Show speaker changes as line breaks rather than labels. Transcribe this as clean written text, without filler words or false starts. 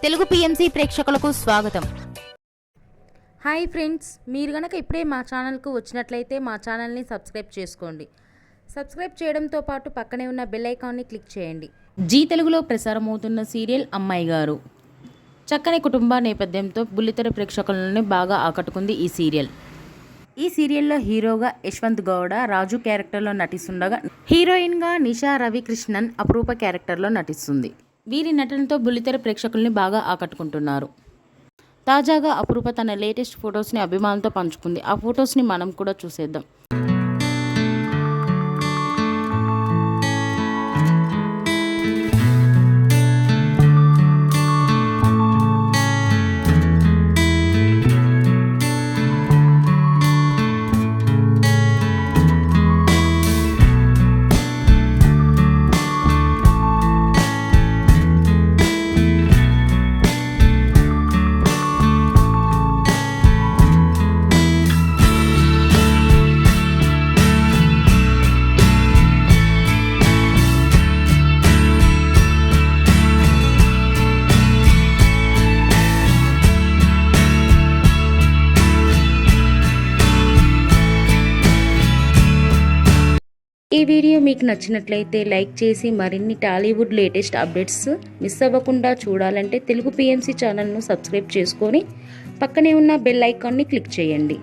Telugu PMC ప్రేక్షకులకు స్వాగతం.
Hi friends, మీరు గనక ఇప్పుడే మా ఛానల్కు వచ్చినట్లయితే మా ఛానల్ని సబ్స్క్రైబ్ చేసుకోండి. సబ్స్క్రైబ్ చేయడంతో పాటు పక్కనే ఉన్న బెల్ ఐకాన్ని క్లిక్ చేయండి.
జీ తెలుగులో ప్రసారమవుతున్న సీరియల్ అమ్మాయి గారు. చక్కని కుటుంబ నేపథ్యంతో బుల్లితెర ప్రేక్షకులను బాగా ఆకట్టుకుంది ఈ సీరియల్. ఈ సీరియల్లో హీరోగా యశ్వంత్ గౌడ రాజు క్యారెక్టర్లో నటిస్తుండగా, హీరోయిన్గా నిషా రవికృష్ణన్ అపరూప క్యారెక్టర్లో నటిస్తుంది. వీరి నటనతో బుల్లితెర ప్రేక్షకుల్ని బాగా ఆకట్టుకుంటున్నారు. తాజాగా అపరూప తన లేటెస్ట్ ఫొటోస్ని అభిమానులతో పంచుకుంది. ఆ ఫొటోస్ని మనం కూడా చూసేద్దాం. ఈ వీడియో మీకు నచ్చినట్లయితే లైక్ చేసి మరిన్ని టాలీవుడ్ లేటెస్ట్ అప్డేట్స్ మిస్ అవ్వకుండా చూడాలంటే తెలుగు పిఎంసి ఛానల్ను సబ్స్క్రైబ్ చేసుకొని పక్కనే ఉన్న బెల్ ఐకాన్ని క్లిక్ చేయండి.